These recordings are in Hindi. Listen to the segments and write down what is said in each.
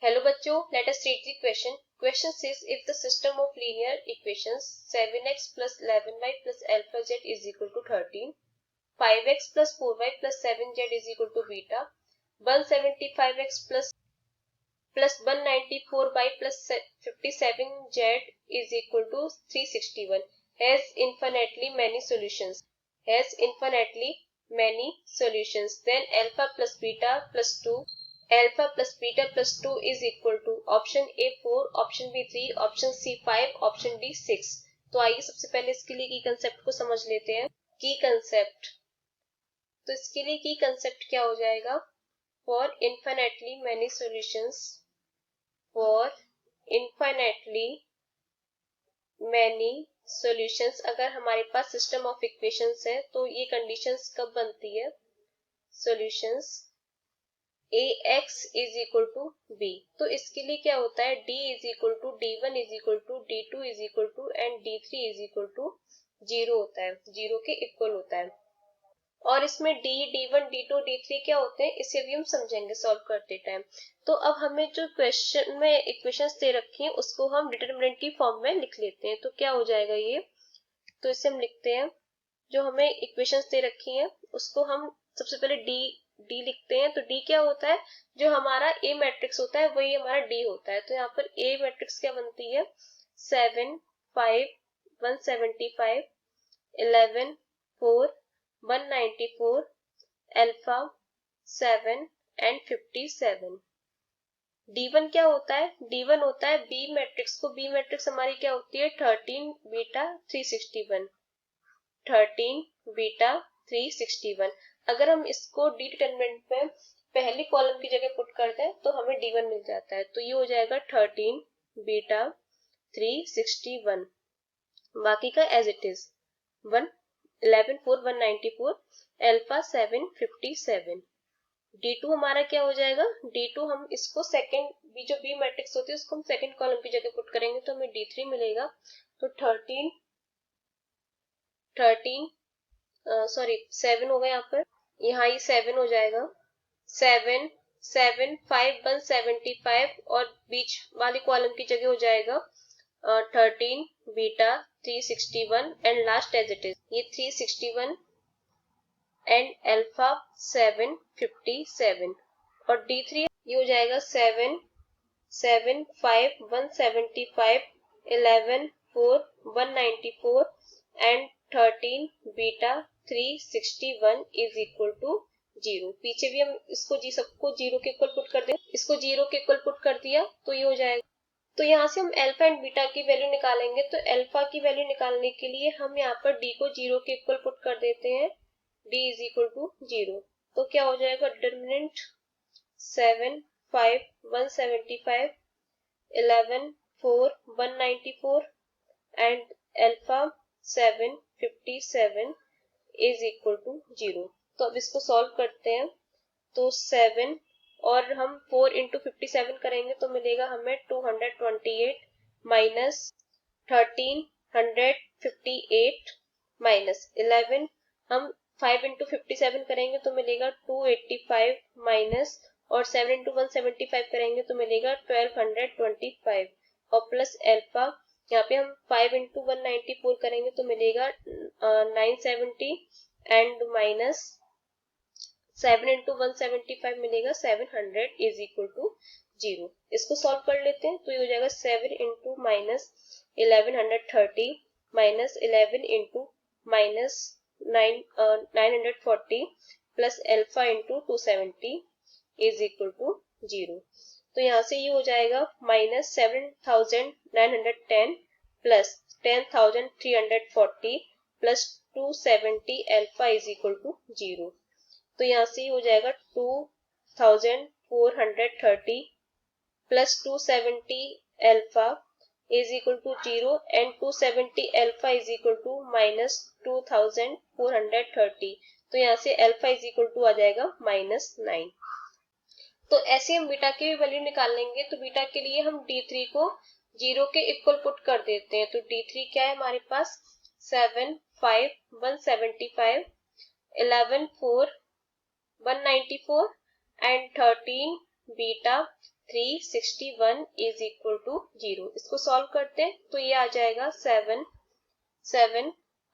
Hello बच्चों, let us read the question. Question says if the system of linear equations 7x plus 11y plus alpha z is equal to 13, 5x plus 4y plus 7z is equal to beta, 175x plus 194y plus 57z is equal to 361 has infinitely many solutions. Then alpha plus beta plus 2 is equal to option A 4, option B 3, option C 5, option D 6। तो आइए सबसे पहले इसके लिए की कंसेप्ट को समझ लेते हैं। की कंसेप्ट, तो इसके लिए की कंसेप्ट क्या हो जाएगा? फॉर इनफाइनाइटली मैनी सॉल्यूशंस, अगर हमारे पास सिस्टम ऑफ इक्वेशंस है तो ये कंडीशंस कब बनती है? Solutions ax is equal to b। तो इसके लिए क्या होता है? d is equal to d1 is equal to d2 is equal to and d3 is equal to 0 होता है, 0 के इक्वल होता है। और इसमें d, d1, d2, d3 क्या होते हैं इसे भी हम समझेंगे सॉल्व करते टाइम। तो अब हमें जो क्वेश्चन में इक्वेशंस दे रखी हैं उसको हम डिटरमिनेंट की फॉर्म में लिख लेते हैं। तो क्या हो जाएगा ये? तो इसे हम लिखते हैं, जो हमें इक्वेशंस दे रखी हैं उसको हम सबसे पहले डी लिखते हैं। तो डी क्या होता है? जो हमारा ए मैट्रिक्स होता है वही हमारा डी होता है। तो यहाँ पर ए मैट्रिक्स क्या बनती है? 7, 5, 175, 11, 4, 194, अल्फा 7 एंड 57। D1 क्या होता है? D1 होता है बी मैट्रिक्स को, बी मैट्रिक्स हमारी क्या होती है? 13 बीटा 361, 13 बीटा 361। अगर हम इसको डी डिटरमिनेंट में पहली कॉलम की जगह पुट कर दें तो हमें D1 मिल जाता है। तो ये हो जाएगा 13 बीटा 361, बाकी का as it is 11, 4, 194, alpha 7, 57। D2 हमारा क्या हो जाएगा? D2 हम इसको सेकंड जो बी मैट्रिक्स होती है उसको हम सेकंड कॉलम की जगह पुट करेंगे तो हमें D3 मिलेगा। तो 7 होगा यहाँ पर, यहाँ ये 7 हो जाएगा। 7, 7, 5, 175 और बीच वाली कॉलम की जगह हो जाएगा 13 beta 361 and last as it is ये 361 एंड अल्फा 7, 57। और D3 ये हो जाएगा 7, 7, 5, 175, 11, 4, 194 and 13 beta 361 is equal to 0। पीछे भी हम इसको सबको 0 के इक्वल पुट कर दें, इसको 0 के इक्वल पुट कर दिया तो ये हो जाएगा। तो यहाँ से हम अल्फा एंड बीटा की वैल्यू निकालेंगे। तो अल्फा की वैल्यू निकालने के लिए हम यहाँ पर डी को 0 के इक्वल पुट कर देते हैं, d इज इक्वल टू 0। तो क्या हो जाएगा? Determinant 7, 5, 175, 11, 4, 194 and alpha 7, 57 is equal to 0। तो अब इसको सॉल्व करते हैं। तो 7 और हम 4 इंटू 57 करेंगे तो मिलेगा हमें 228 माइनस 1358 माइनस 11, हम 5 इंटू 57 करेंगे तो मिलेगा 285 माइनस और 7 इंटू 175 करेंगे तो मिलेगा 1225 और प्लस अल्फा यहाँ पे हम 5 इंटू 194 करेंगे तो मिलेगा 970 एंड माइनस 7 इंटू 175 मिलेगा 700 इज इक्वल टू 0। इसको सॉल्व कर लेते हैं। तो ये हो जाएगा 7 into minus 1130 minus 11 into minus 940 plus alpha into 270 is equal to 0। तो यहाँ से ये हो जाएगा minus 7910 plus 10340 plus 270 alpha is equal to 0। तो यहाँ से हो जाएगा 2430 plus 270 alpha is equal to 0 and 270 alpha is equal to minus 2430। तो यहाँ से अल्फा इज इक्वल टू आ जाएगा -9। तो ऐसे हम बीटा की वैल्यू निकाल लेंगे। तो बीटा के लिए हम D3 को 0 के इक्वल पुट कर देते हैं। तो D3 क्या है हमारे पास? 7, 5, 175, 11, 4, 194 and 13 beta 361 is equal to 0। इसको सॉल्व करते हैं तो ये आ जाएगा 7।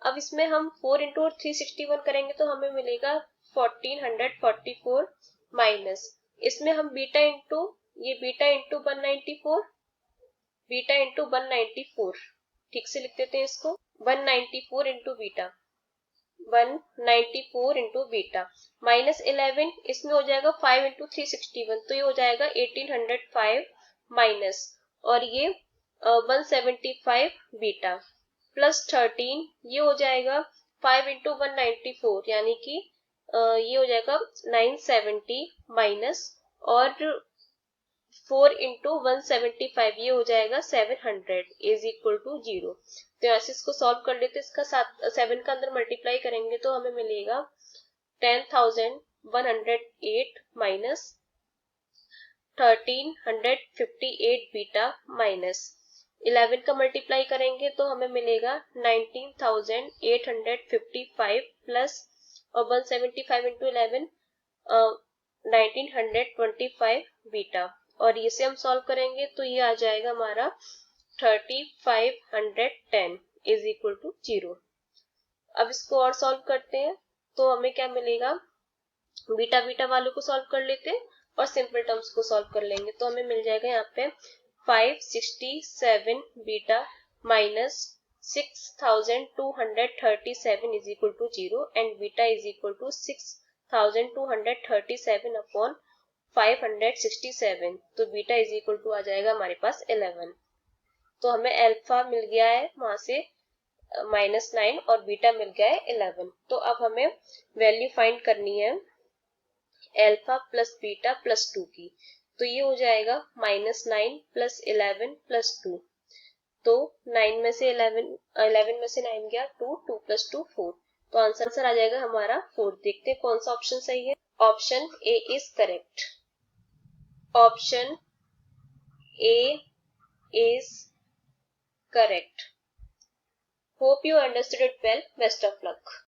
अब इसमें हम 4 इंटू 361 करेंगे तो हमें मिलेगा 1444 माइनस, इसमें हम बीटा इंटू 194, बीटा इंटू 194, ठीक से लिख देते हैं इसको, 194 into beta, 194 into beta minus 11, इसमें हो जाएगा 5 इंटू 361, तो ये हो जाएगा 1805 माइनस, और ये 175 बीटा प्लस 13, ये हो जाएगा 5 इंटू 194 यानी कि ये हो जाएगा 970 माइनस, और 4 इंटू 175 ये हो जाएगा 700 इज इक्वल टू 0। तो यहाँ से इसको सॉल्व कर लेते, इसका 7 का अंदर मल्टीप्लाई करेंगे तो हमें मिलेगा 10,108 माइनस 1358 बीटा माइनस 11 का मल्टीप्लाई करेंगे तो हमें मिलेगा 19,855 प्लस, और 175 इंटू 11 1925 बीटा, और इसे हम सॉल्व करेंगे तो ये आ जाएगा हमारा 3510 इज इक्वल टू 0। अब इसको और सॉल्व करते हैं तो हमें क्या मिलेगा, बीटा बीटा वालों को सॉल्व कर लेते हैं और सिंपल टर्म्स को सॉल्व कर लेंगे तो हमें मिल जाएगा यहाँ पे 567 beta minus 6237 is equal to 0 and beta is equal to 6237 upon 567, तो बीटा इज इक्वल टू आ जाएगा हमारे पास 11। तो हमें अल्फा मिल गया है वहां से -9 और बीटा मिल गया है 11। तो अब हमें वैल्यू फाइंड करनी है अल्फा प्लस बीटा प्लस 2 की, तो ये हो जाएगा -9 प्लस 11 प्लस 2, तो 9 में से 11 में से 9 गया 2 प्लस 2 4, तो आंसर आ जाएगा हमारा 4। देखते हैं कौन सा ऑप्शन सही है। Option A is correct, option A is correct. Hope you understood it well. Best of luck.